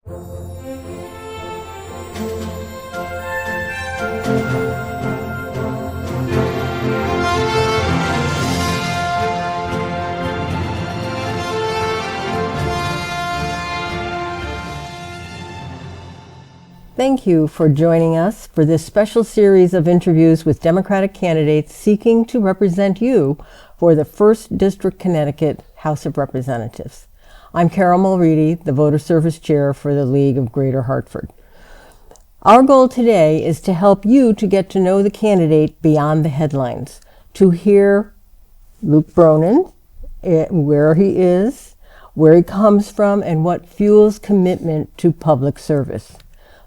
Thank you for joining us for this special series of interviews with Democratic candidates seeking to represent you for the 1st District Connecticut House of Representatives. I'm Carole Mulready, the Voter Service Chair for the League of Greater Hartford. Our goal today is to help you to get to know the candidate beyond the headlines, to hear Luke Bronin, where he is, where he comes from, and what fuels commitment to public service.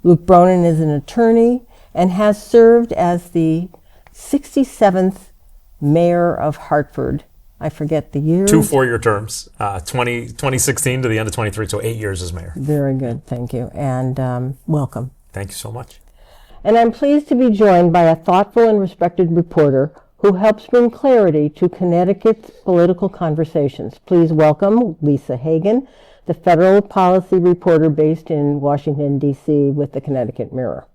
Luke Bronin is an attorney and has served as the 67th mayor of Hartford. I forget the years. 2 4-year terms, 2016 to the end of 23, so 8 years as mayor. Very good, thank you, and welcome. Thank you so much. And I'm pleased to be joined by a thoughtful and respected reporter who helps bring clarity to Connecticut's political conversations. Please welcome Lisa Hagen, the federal policy reporter based in Washington, D.C. with the Connecticut Mirror.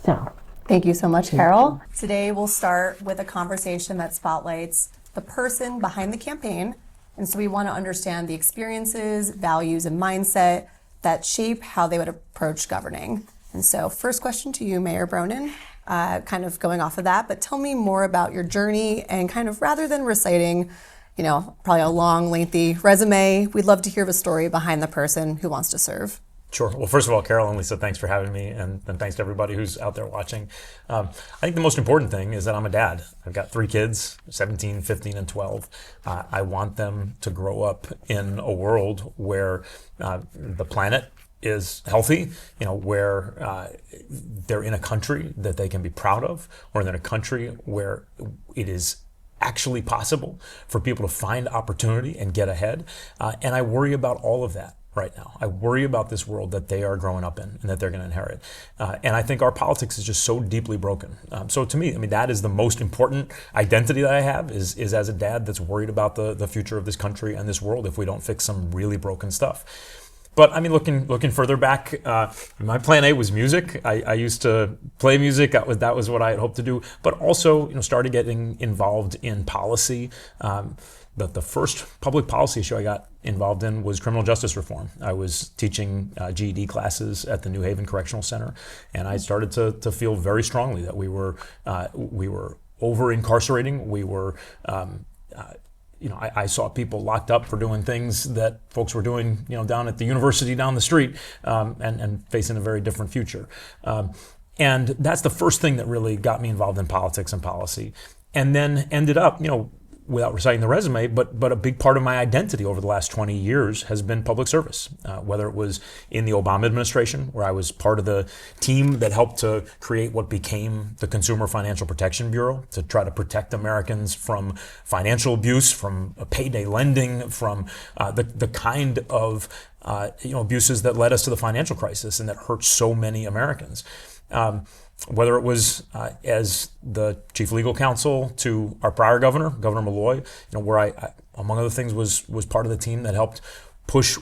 So, thank you so much, Carole. Today we'll start with a conversation that spotlights the person behind the campaign. And so we want to understand the experiences, values, and mindset that shape how they would approach governing. And so first question to you, Mayor Bronin, kind of going off of that, but tell me more about your journey and kind of rather than reciting probably a long, lengthy resume, we'd love to hear the story behind the person who wants to serve. Sure. Well, first of all, Carole and Lisa, thanks for having me, and thanks to everybody who's out there watching. I think the most important thing is that I'm a dad. I've got 3 kids, 17, 15, and 12. I want them to grow up in a world where the planet is healthy, where they're in a country that they can be proud of, or in a country where it is actually possible for people to find opportunity and get ahead. And I worry about all of that right now. I worry about this world that they are growing up in and that they're going to inherit. And I think our politics is just so deeply broken. So to me, that is the most important identity that I have is as a dad that's worried about the future of this country and this world if we don't fix some really broken stuff. But looking further back, my plan A was music. I used to play music. That was what I had hoped to do. But also, started getting involved in policy. The first public policy issue I got involved in was criminal justice reform. I was teaching GED classes at the New Haven Correctional Center, and I started to feel very strongly that we were over incarcerating. We were I saw people locked up for doing things that folks were doing, down at the university down the street, and facing a very different future. And that's the first thing that really got me involved in politics and policy. And then ended up, without reciting the resume, but a big part of my identity over the last 20 years has been public service, whether it was in the Obama administration, where I was part of the team that helped to create what became the Consumer Financial Protection Bureau to try to protect Americans from financial abuse, from payday lending, from the kind of abuses that led us to the financial crisis and that hurt so many Americans. Whether it was as the chief legal counsel to our prior governor, Governor Malloy, where I among other things, was part of the team that helped push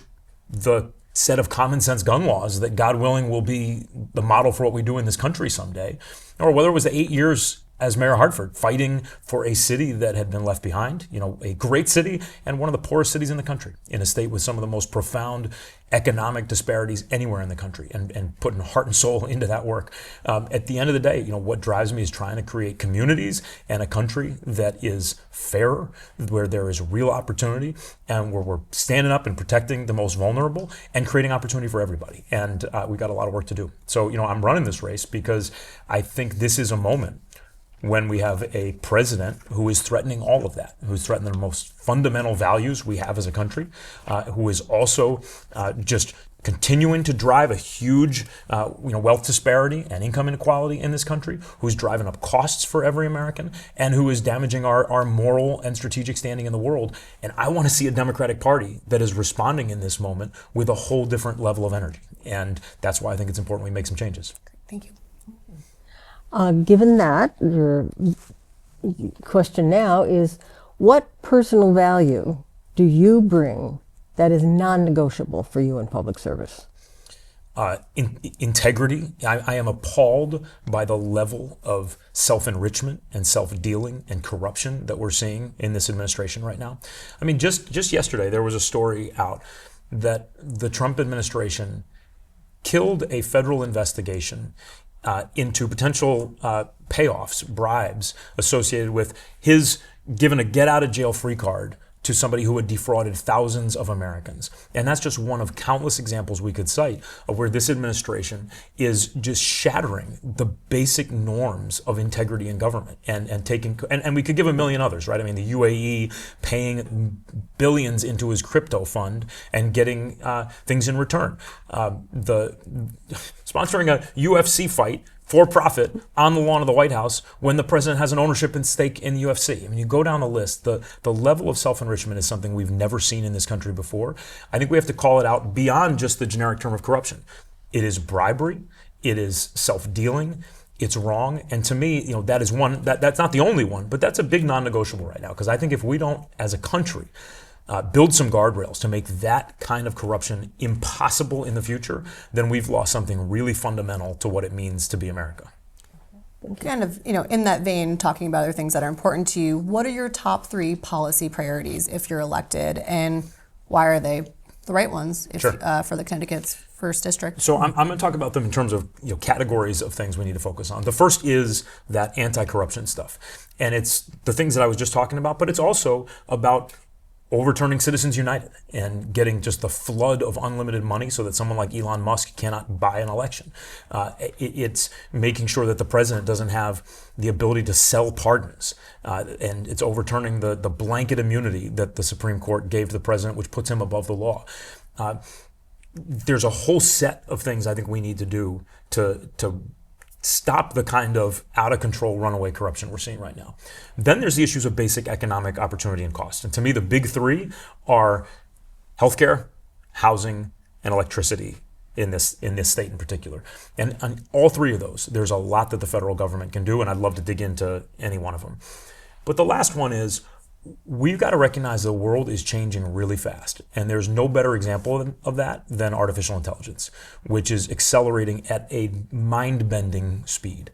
the set of common sense gun laws that, God willing, will be the model for what we do in this country someday. Or whether it was the 8 years as Mayor of Hartford, fighting for a city that had been left behind, a great city and one of the poorest cities in the country, in a state with some of the most profound economic disparities anywhere in the country, and putting heart and soul into that work. At the end of the day, what drives me is trying to create communities and a country that is fair, where there is real opportunity, and where we're standing up and protecting the most vulnerable and creating opportunity for everybody. And we've got a lot of work to do. So, I'm running this race because I think this is a moment when we have a president who is threatening all of that, who's threatening the most fundamental values we have as a country, who is also just continuing to drive a huge wealth disparity and income inequality in this country, who's driving up costs for every American, and who is damaging our moral and strategic standing in the world. And I want to see a Democratic Party that is responding in this moment with a whole different level of energy. And that's why I think it's important we make some changes. Thank you. Given that, your question now is, what personal value do you bring that is non-negotiable for you in public service? integrity. I am appalled by the level of self-enrichment and self-dealing and corruption that we're seeing in this administration right now. I mean, just yesterday there was a story out that the Trump administration killed a federal investigation into potential payoffs, bribes associated with his giving a get-out-of-jail-free card to somebody who had defrauded thousands of Americans. And that's just one of countless examples we could cite of where this administration is just shattering the basic norms of integrity in government and taking, and we could give a million others, right? I mean, the UAE paying billions into his crypto fund and getting things in return. The sponsoring a UFC fight for profit on the lawn of the White House when the president has an ownership and stake in the UFC. I mean, you go down the list, the level of self-enrichment is something we've never seen in this country before. I think we have to call it out beyond just the generic term of corruption. It is bribery, it is self-dealing, it's wrong. And to me, that is one, that's not the only one, but that's a big non-negotiable right now. Because I think if we don't, as a country, build some guardrails to make that kind of corruption impossible in the future, then we've lost something really fundamental to what it means to be America. Kind of, in that vein, talking about other things that are important to you, what are your top 3 policy priorities if you're elected, and why are they the right ones Sure. For the Connecticut's first district? So I'm going to talk about them in terms of categories of things we need to focus on. The first is that anti-corruption stuff. And it's the things that I was just talking about, but it's also about overturning Citizens United and getting just the flood of unlimited money so that someone like Elon Musk cannot buy an election. It's making sure that the president doesn't have the ability to sell pardons. And it's overturning the blanket immunity that the Supreme Court gave to the president, which puts him above the law. There's a whole set of things I think we need to do to stop the kind of out-of-control runaway corruption we're seeing right now. Then there's the issues of basic economic opportunity and cost. And to me, the big 3 are healthcare, housing, and electricity in this state in particular. And on all 3 of those, there's a lot that the federal government can do, and I'd love to dig into any one of them. But the last one is, we've got to recognize the world is changing really fast. And there's no better example of that than artificial intelligence, which is accelerating at a mind-bending speed.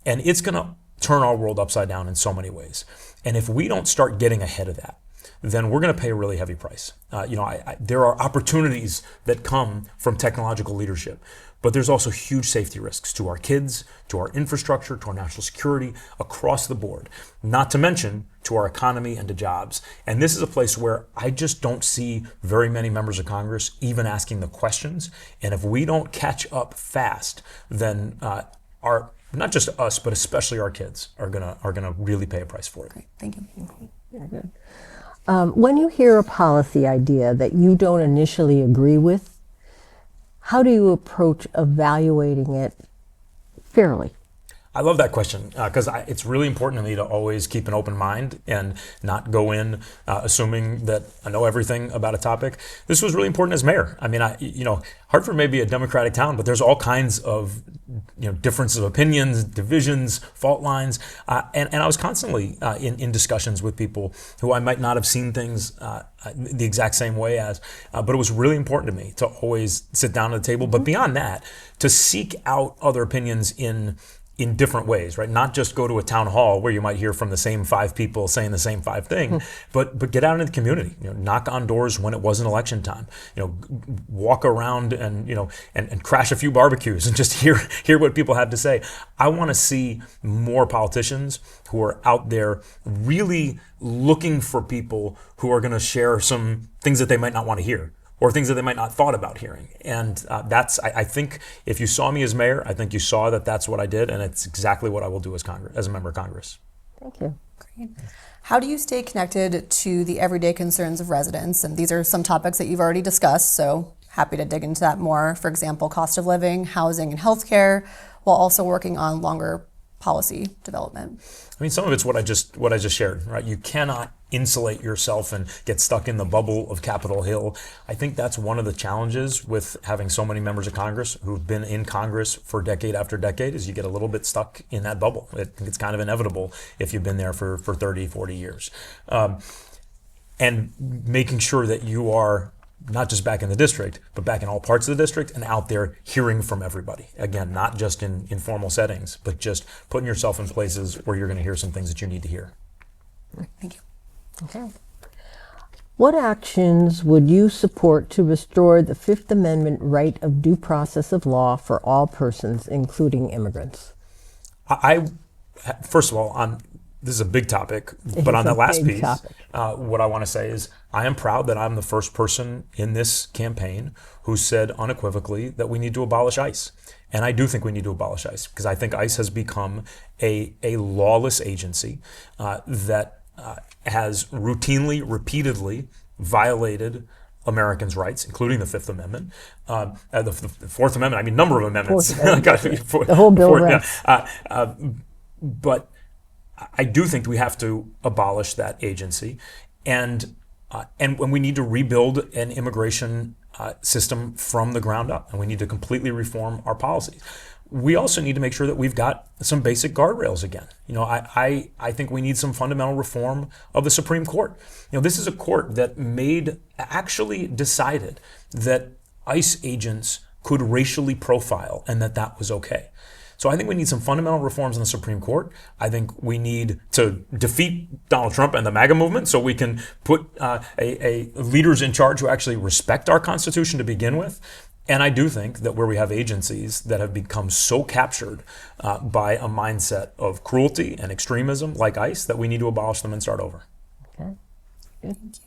And it's going to turn our world upside down in so many ways. And if we don't start getting ahead of that, then we're going to pay a really heavy price. There are opportunities that come from technological leadership, but there's also huge safety risks to our kids, to our infrastructure, to our national security, across the board, not to mention to our economy and to jobs. And this is a place where I just don't see very many members of Congress even asking the questions. And if we don't catch up fast, then not just us, but especially our kids are gonna really pay a price for it. Great, thank you. Very good. When you hear a policy idea that you don't initially agree with, how do you approach evaluating it fairly? I love that question because it's really important to me to always keep an open mind and not go in assuming that I know everything about a topic. This was really important as mayor. I mean, Hartford may be a Democratic town, but there's all kinds of differences of opinions, divisions, fault lines, and I was constantly in discussions with people who I might not have seen things the exact same way as, but it was really important to me to always sit down at the table. But beyond that, to seek out other opinions in different ways, right? Not just go to a town hall where you might hear from the same 5 people saying the same 5 thing, but get out into the community, knock on doors when it wasn't election time, walk around and crash a few barbecues and just hear what people have to say. I want to see more politicians who are out there really looking for people who are going to share some things that they might not want to hear, or things that they might not thought about hearing. And I think if you saw me as mayor, I think you saw that that's what I did, and it's exactly what I will do as a member of Congress. Thank you. Great. How do you stay connected to the everyday concerns of residents? And these are some topics that you've already discussed, so happy to dig into that more. For example, cost of living, housing, and healthcare, while also working on longer policy development. I mean, some of it's what I just shared, right? You cannot insulate yourself and get stuck in the bubble of Capitol Hill. I think that's one of the challenges with having so many members of Congress who've been in Congress for decade after decade, is you get a little bit stuck in that bubble. It's kind of inevitable if you've been there for 30, 40 years. And making sure that you are not just back in the district, but back in all parts of the district and out there hearing from everybody. Again, not just in informal settings, but just putting yourself in places where you're going to hear some things that you need to hear. Thank you. Okay. What actions would you support to restore the Fifth Amendment right of due process of law for all persons, including immigrants? First of all, this is a big topic, but on that last piece, what I want to say is I am proud that I'm the first person in this campaign who said unequivocally that we need to abolish ICE. And I do think we need to abolish ICE because I think ICE has become a lawless agency that has routinely, repeatedly violated Americans' rights, including the Fifth Amendment, the Fourth Amendment. I mean, number of amendments. The whole Bill of Rights. But I do think we have to abolish that agency, and when we need to rebuild an immigration system from the ground up, and we need to completely reform our policies. We also need to make sure that we've got some basic guardrails again. I think we need some fundamental reform of the Supreme Court. This is a court that actually decided that ICE agents could racially profile and that was okay. So I think we need some fundamental reforms in the Supreme Court. I think we need to defeat Donald Trump and the MAGA movement so we can put a leaders in charge who actually respect our Constitution to begin with. And I do think that where we have agencies that have become so captured by a mindset of cruelty and extremism like ICE that we need to abolish them and start over. Okay. Good. Thank you.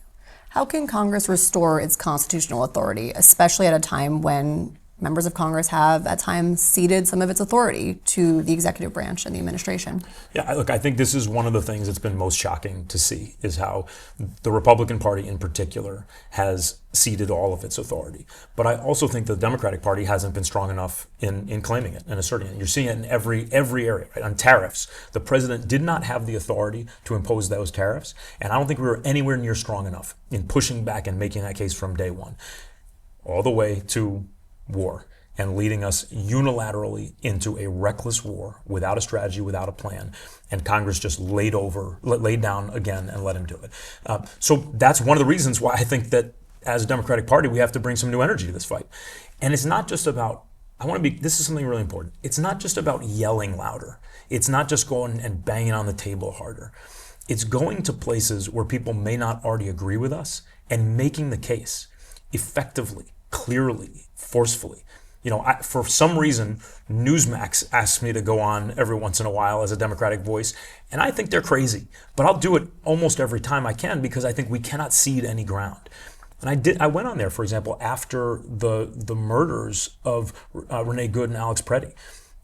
How can Congress restore its constitutional authority, especially at a time when members of Congress have at times ceded some of its authority to the executive branch and the administration? Yeah, look, I think this is one of the things that's been most shocking to see is how the Republican Party in particular has ceded all of its authority. But I also think the Democratic Party hasn't been strong enough in claiming it and asserting it. You're seeing it in every area, right? On tariffs, the president did not have the authority to impose those tariffs, and I don't think we were anywhere near strong enough in pushing back and making that case from day one, all the way to war and leading us unilaterally into a reckless war without a strategy, without a plan. And Congress just laid down again and let him do it. So that's one of the reasons why I think that as a Democratic Party, we have to bring some new energy to this fight. And it's not just about, this is something really important. It's not just about yelling louder. It's not just going and banging on the table harder. It's going to places where people may not already agree with us and making the case effectively, clearly, forcefully. For some reason, Newsmax asks me to go on every once in a while as a Democratic voice, and I think they're crazy. But I'll do it almost every time I can because I think we cannot cede any ground. And I went on there, for example, after the murders of Renee Good and Alex Preddy.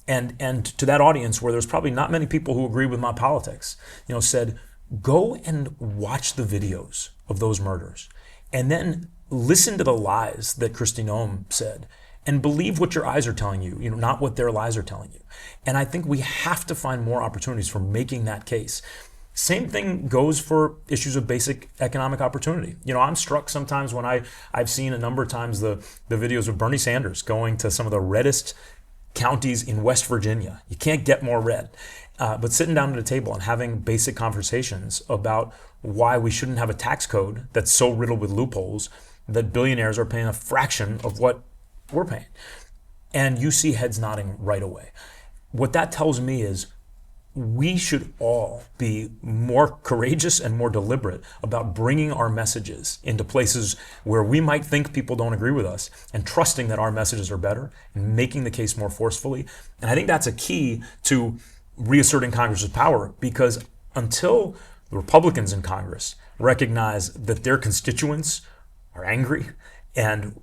And to that audience where there's probably not many people who agree with my politics, said, go and watch the videos of those murders and then listen to the lies that Kristi Noem said and believe what your eyes are telling you, not what their lies are telling you. And I think we have to find more opportunities for making that case. Same thing goes for issues of basic economic opportunity. I'm struck sometimes when I've seen a number of times the videos of Bernie Sanders going to some of the reddest counties in West Virginia. You can't get more red. But sitting down at a table and having basic conversations about why we shouldn't have a tax code that's so riddled with loopholes that billionaires are paying a fraction of what we're paying. And you see heads nodding right away. What that tells me is we should all be more courageous and more deliberate about bringing our messages into places where we might think people don't agree with us and trusting that our messages are better and making the case more forcefully. And I think that's a key to reasserting Congress's power, because until the Republicans in Congress recognize that their constituents are angry and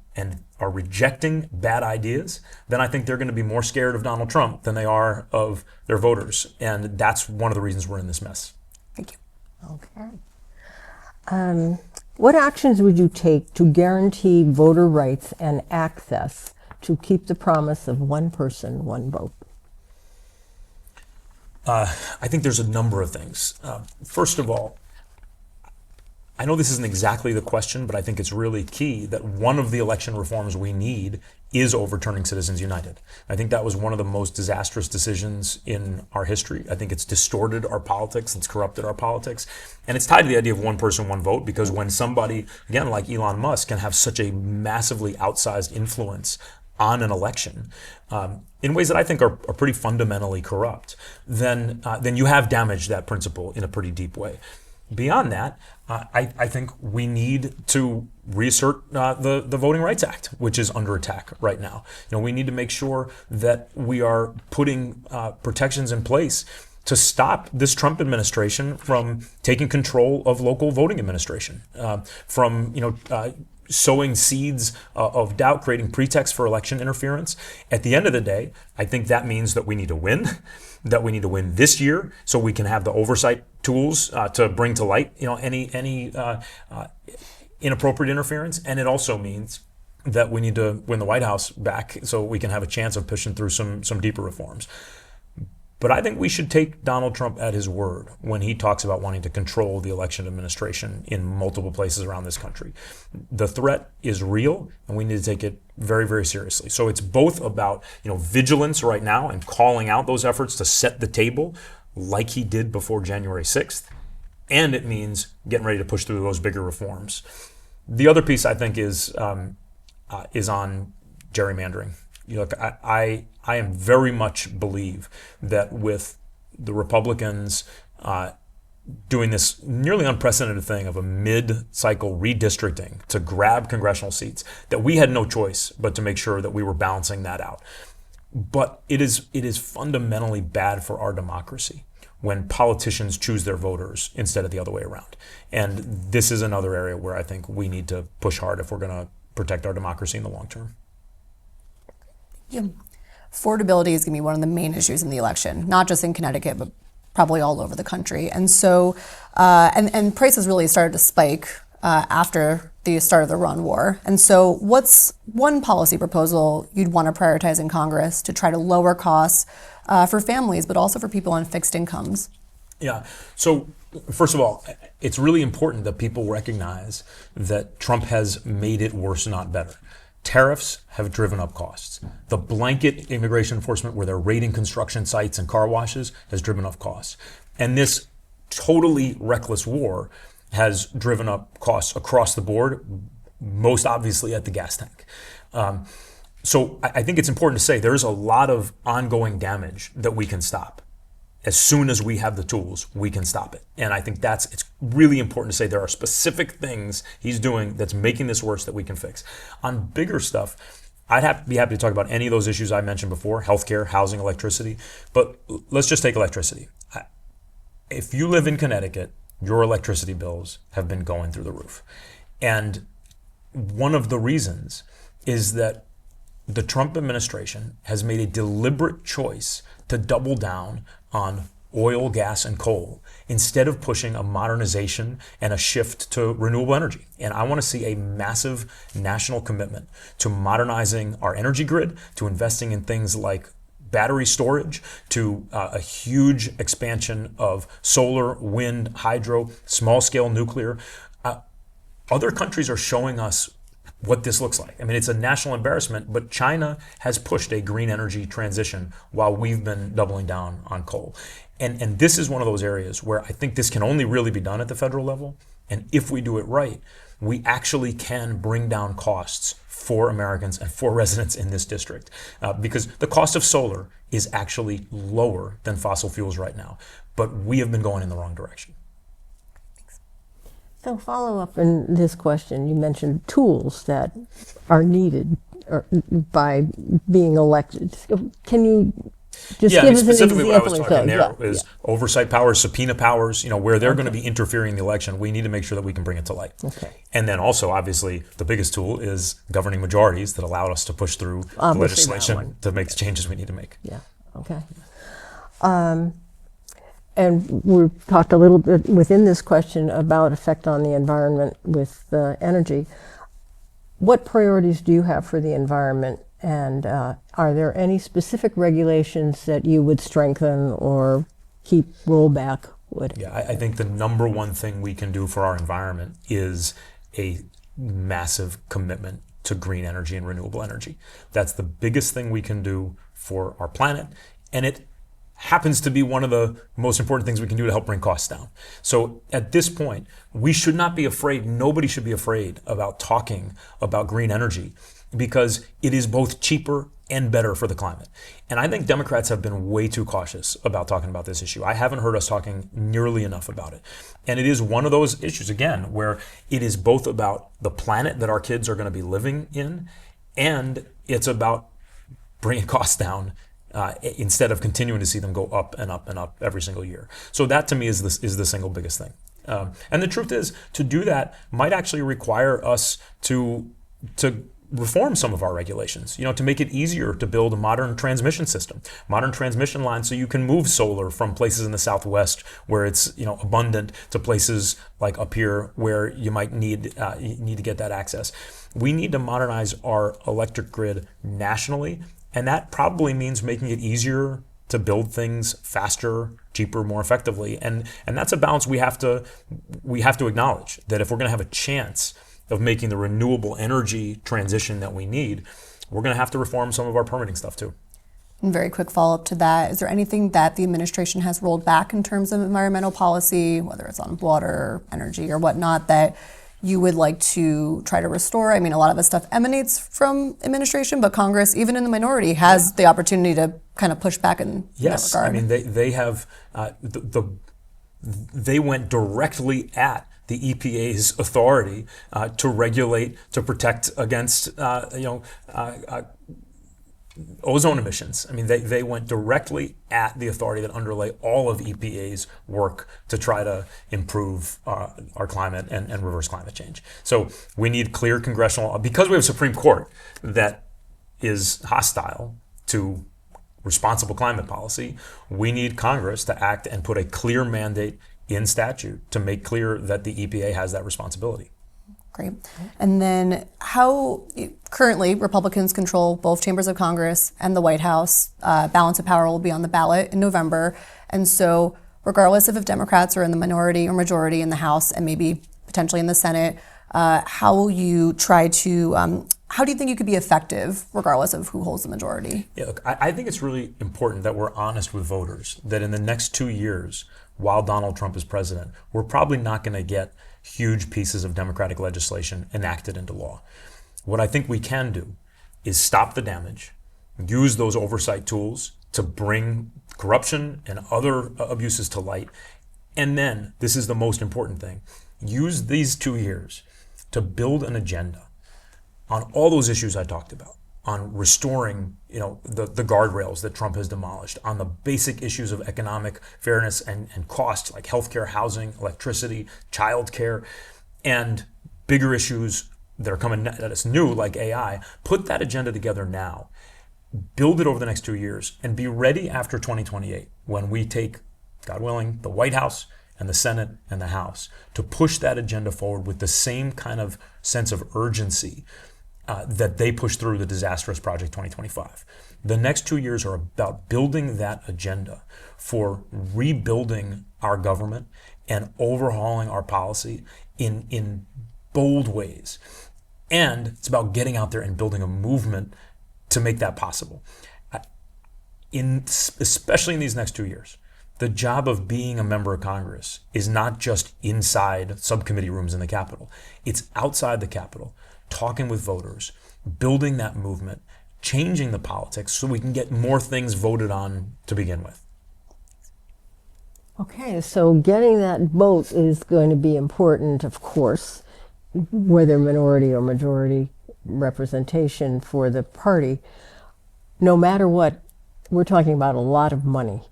are rejecting bad ideas, then I think they're going to be more scared of Donald Trump than they are of their voters. And that's one of the reasons we're in this mess. Thank you. Okay. What actions would you take to guarantee voter rights and access to keep the promise of one person, one vote? I think there's a number of things. First of all, I know this isn't exactly the question, but I think it's really key that one of the election reforms we need is overturning Citizens United. I think that was one of the most disastrous decisions in our history. I think it's distorted our politics, it's corrupted our politics, and it's tied to the idea of one person, one vote, because when somebody, again, like Elon Musk, can have such a massively outsized influence on an election in ways that I think are pretty fundamentally corrupt, then you have damaged that principle in a pretty deep way. Beyond that, I think we need to reassert the Voting Rights Act, which is under attack right now. We need to make sure that we are putting protections in place to stop this Trump administration from taking control of local voting administration, from sowing seeds of doubt, creating pretext for election interference. At the end of the day, I think that means that we need to win, that we need to win this year so we can have the oversight tools to bring to light any inappropriate interference. And it also means that we need to win the White House back so we can have a chance of pushing through some deeper reforms. But I think we should take Donald Trump at his word when he talks about wanting to control the election administration in multiple places around this country. The threat is real, and we need to take it very, very seriously. So it's both about vigilance right now and calling out those efforts to set the table like he did before January 6th, and it means getting ready to push through those bigger reforms. The other piece I think is on gerrymandering. Look, I am very much believe that with the Republicans doing this nearly unprecedented thing of a mid-cycle redistricting to grab congressional seats, that we had no choice but to make sure that we were balancing that out. But it is fundamentally bad for our democracy when politicians choose their voters instead of the other way around. And this is another area where I think we need to push hard if we're going to protect our democracy in the long term. Yeah. Affordability is going to be one of the main issues in the election, not just in Connecticut, but probably all over the country. And so, and prices really started to spike after the start of the Iran war. And so what's one policy proposal you'd want to prioritize in Congress to try to lower costs for families, but also for people on fixed incomes? Yeah. So first of all, it's really important that people recognize that Trump has made it worse, not better. Tariffs have driven up costs. The blanket immigration enforcement where they're raiding construction sites and car washes has driven up costs. And this totally reckless war has driven up costs across the board, most obviously at the gas tank. So I think it's important to say there is a lot of ongoing damage that we can stop. As soon as we have the tools, we can stop it. And I think it's really important to say there are specific things he's doing that's making this worse that we can fix. On bigger stuff, I'd be happy to talk about any of those issues I mentioned before, healthcare, housing, electricity. But let's just take electricity. If you live in Connecticut, your electricity bills have been going through the roof. And one of the reasons is that the Trump administration has made a deliberate choice to double down on oil, gas, and coal instead of pushing a modernization and a shift to renewable energy. And I want to see a massive national commitment to modernizing our energy grid, to investing in things like battery storage, to a huge expansion of solar, wind, hydro, small-scale nuclear. Other countries are showing us what this looks like. I mean, it's a national embarrassment, but China has pushed a green energy transition while we've been doubling down on coal. And this is one of those areas where I think this can only really be done at the federal level. And if we do it right, we actually can bring down costs for Americans and for residents in this district. Because the cost of solar is actually lower than fossil fuels right now. But we have been going in the wrong direction. So follow up in this question, you mentioned tools that are needed by being elected. Can you just give us an specifically example? what I was talking there is oversight powers, subpoena powers, where they're going to be interfering in the election. We need to make sure that we can bring it to light. Okay. And then also, obviously, the biggest tool is governing majorities that allow us to push through the legislation to make the changes we need to make. Yeah, okay. And we've talked a little bit within this question about effect on the environment with energy. What priorities do you have for the environment? And are there any specific regulations that you would strengthen or roll back would. Yeah, I think the number one thing we can do for our environment is a massive commitment to green energy and renewable energy. That's the biggest thing we can do for our planet, and it happens to be one of the most important things we can do to help bring costs down. So at this point, we should not be afraid, nobody should be afraid about talking about green energy, because it is both cheaper and better for the climate. And I think Democrats have been way too cautious about talking about this issue. I haven't heard us talking nearly enough about it. And it is one of those issues, again, where it is both about the planet that our kids are going to be living in, and it's about bringing costs down instead of continuing to see them go up and up and up every single year. So that to me is the single biggest thing. And the truth is, to do that might actually require us to reform some of our regulations, to make it easier to build a modern transmission system, modern transmission lines, so you can move solar from places in the Southwest where it's abundant to places like up here where you might need to get that access. We need to modernize our electric grid nationally, and that probably means making it easier to build things faster, cheaper, more effectively, and that's a balance we have to acknowledge, that if we're going to have a chance of making the renewable energy transition that we need, we're going to have to reform some of our permitting stuff too. And very quick follow-up to that, is there anything that the administration has rolled back in terms of environmental policy, whether it's on water, energy, or whatnot, that you would like to try to restore? I mean, a lot of this stuff emanates from administration, but Congress, even in the minority, has the opportunity to kind of push back in that regard. I mean, they have, they went directly at the EPA's authority to regulate, to protect against, ozone emissions. I mean, they went directly at the authority that underlay all of EPA's work to try to improve our climate and reverse climate change. So we need clear congressional, because we have a Supreme Court that is hostile to responsible climate policy, we need Congress to act and put a clear mandate in statute to make clear that the EPA has that responsibility. Great. And then how currently Republicans control both chambers of Congress and the White House. Balance of power will be on the ballot in November. And so regardless of if Democrats are in the minority or majority in the House and maybe potentially in the Senate, how will you try to, how do you think you could be effective regardless of who holds the majority? Yeah, look, I think it's really important that we're honest with voters, that in the next 2 years, while Donald Trump is president, we're probably not going to get huge pieces of Democratic legislation enacted into law. What I think we can do is stop the damage, use those oversight tools to bring corruption and other abuses to light, and then, this is the most important thing, use these 2 years to build an agenda on all those issues I talked about, on restoring, the guardrails that Trump has demolished, on the basic issues of economic fairness and cost, like healthcare, housing, electricity, childcare, and bigger issues that are coming at us new, like AI. Put that agenda together now, build it over the next 2 years, and be ready after 2028, when we take, God willing, the White House and the Senate and the House, to push that agenda forward with the same kind of sense of urgency that they pushed through the disastrous Project 2025. The next 2 years are about building that agenda for rebuilding our government and overhauling our policy in bold ways. And it's about getting out there and building a movement to make that possible. Especially in these next 2 years, the job of being a member of Congress is not just inside subcommittee rooms in the Capitol. It's outside the Capitol, talking with voters, building that movement, changing the politics so we can get more things voted on to begin with. Okay, so getting that vote is going to be important, of course, whether minority or majority representation for the party. No matter what, we're talking about a lot of money.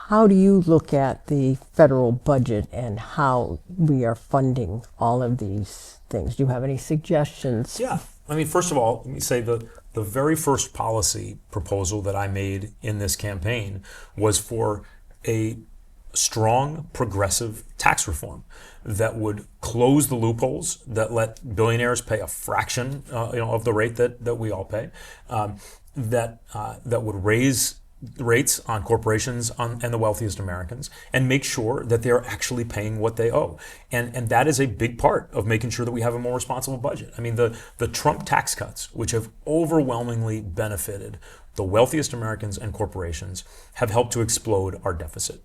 How do you look at the federal budget and how we are funding all of these things? Do you have any suggestions? Yeah. I mean, first of all, let me say the very first policy proposal that I made in this campaign was for a strong progressive tax reform that would close the loopholes that let billionaires pay a fraction of the rate that we all pay, that would raise rates on corporations and the wealthiest Americans and make sure that they're actually paying what they owe. And that is a big part of making sure that we have a more responsible budget. I mean, the Trump tax cuts, which have overwhelmingly benefited the wealthiest Americans and corporations, have helped to explode our deficit.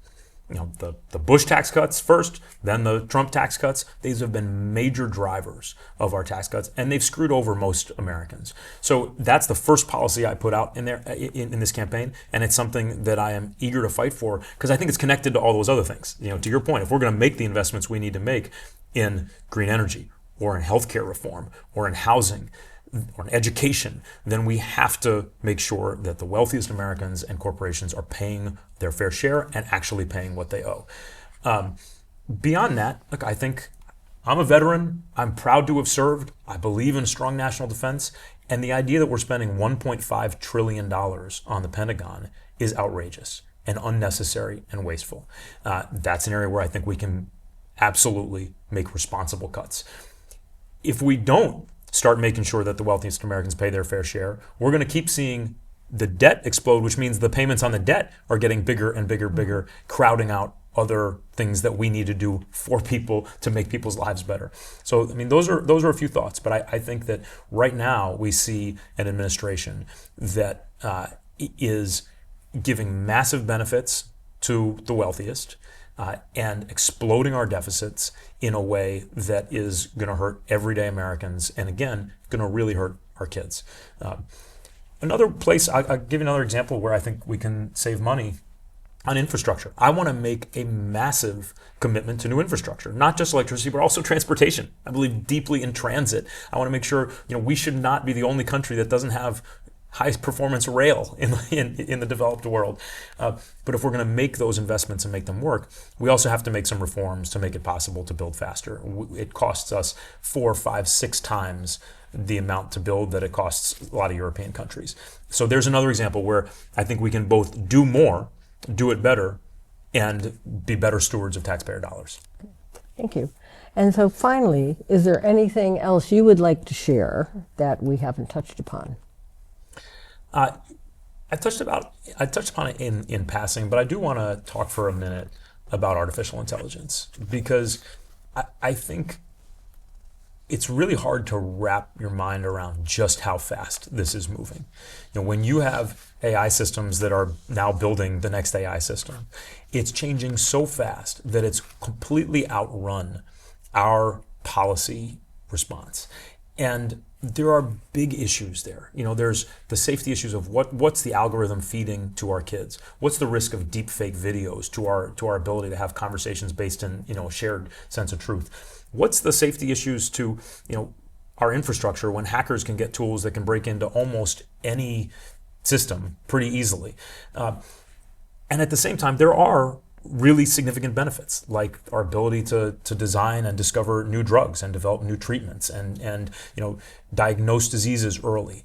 The Bush tax cuts first, then the Trump tax cuts. These have been major drivers of our tax cuts, and they've screwed over most Americans. So that's the first policy I put out in there in this campaign, and it's something that I am eager to fight for because I think it's connected to all those other things. To your point, if we're going to make the investments we need to make in green energy or in healthcare reform or in housing or in education, then we have to make sure that the wealthiest Americans and corporations are paying their fair share and actually paying what they owe. Beyond that, look, I think I'm a veteran. I'm proud to have served. I believe in strong national defense. And the idea that we're spending $1.5 trillion on the Pentagon is outrageous and unnecessary and wasteful. That's an area where I think we can absolutely make responsible cuts. If we don't start making sure that the wealthiest Americans pay their fair share, we're going to keep seeing the debt explode, which means the payments on the debt are getting bigger and bigger, crowding out other things that we need to do for people to make people's lives better. So, I mean, those are a few thoughts, but I think that right now we see an administration that is giving massive benefits to the wealthiest, and exploding our deficits in a way that is going to hurt everyday Americans, and again, going to really hurt our kids. Another place, I'll give you another example where I think we can save money on infrastructure. I want to make a massive commitment to new infrastructure, not just electricity, but also transportation. I believe deeply in transit. I want to make sure, we should not be the only country that doesn't have highest performance rail in the developed world. But if we're going to make those investments and make them work, we also have to make some reforms to make it possible to build faster. It costs us 4, 5, 6 times the amount to build that it costs a lot of European countries. So there's another example where I think we can both do more, do it better, and be better stewards of taxpayer dollars. Thank you. And so finally, is there anything else you would like to share that we haven't touched upon? I touched upon it in passing, but I do want to talk for a minute about artificial intelligence, because I think it's really hard to wrap your mind around just how fast this is moving. When you have AI systems that are now building the next AI system, it's changing so fast that it's completely outrun our policy response. And there are big issues there. There's the safety issues of what's the algorithm feeding to our kids? What's the risk of deep fake videos to our ability to have conversations based in a shared sense of truth? What's the safety issues to our infrastructure when hackers can get tools that can break into almost any system pretty easily? And at the same time, there are really significant benefits, like our ability to design and discover new drugs and develop new treatments and diagnose diseases early.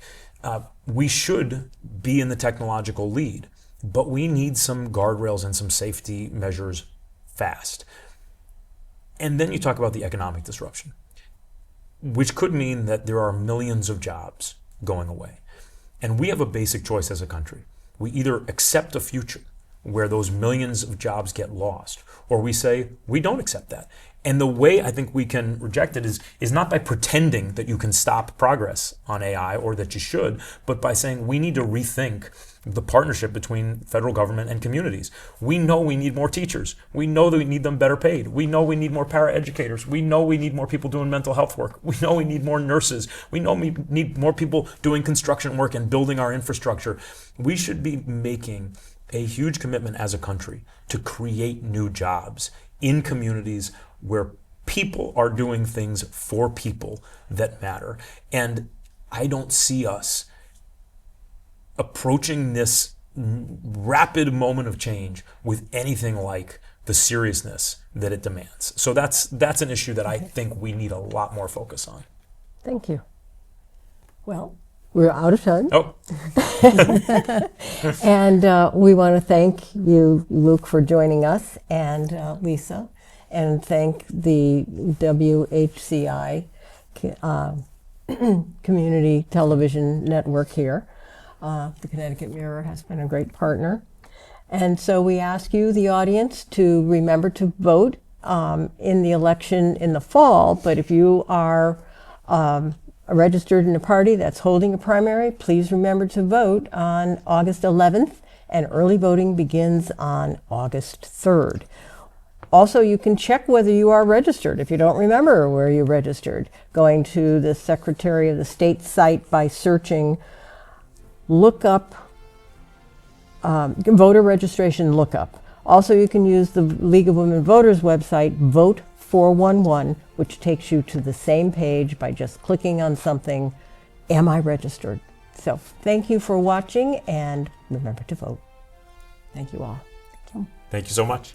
We should be in the technological lead, but we need some guardrails and some safety measures fast. And then you talk about the economic disruption, which could mean that there are millions of jobs going away. And we have a basic choice as a country. We either accept a future where those millions of jobs get lost, or we say we don't accept that. And the way I think we can reject it is not by pretending that you can stop progress on AI or that you should, but by saying we need to rethink the partnership between federal government and communities. We know we need more teachers. We know that we need them better paid. We know we need more paraeducators. We know we need more people doing mental health work. We know we need more nurses. We know we need more people doing construction work and building our infrastructure. We should be making a huge commitment as a country to create new jobs in communities where people are doing things for people that matter. And I don't see us approaching this rapid moment of change with anything like the seriousness that it demands. So that's an issue that I think we need a lot more focus on. Thank you. Well, we're out of time. Oh. And we want to thank you, Luke, for joining us, and Lisa, and thank the WHCI Community Television Network here. The Connecticut Mirror has been a great partner. And so we ask you, the audience, to remember to vote in the election in the fall. But if you are registered in a party that's holding a primary, please remember to vote on August 11th, and early voting begins on August 3rd. Also, you can check whether you are registered if you don't remember where you registered, going to the Secretary of the State site by searching lookup, voter registration lookup. Also, you can use the League of Women Voters website, Vote 411, which takes you to the same page by just clicking on something, Am I registered? So thank you for watching, and remember to vote. Thank you all. Thank you so much.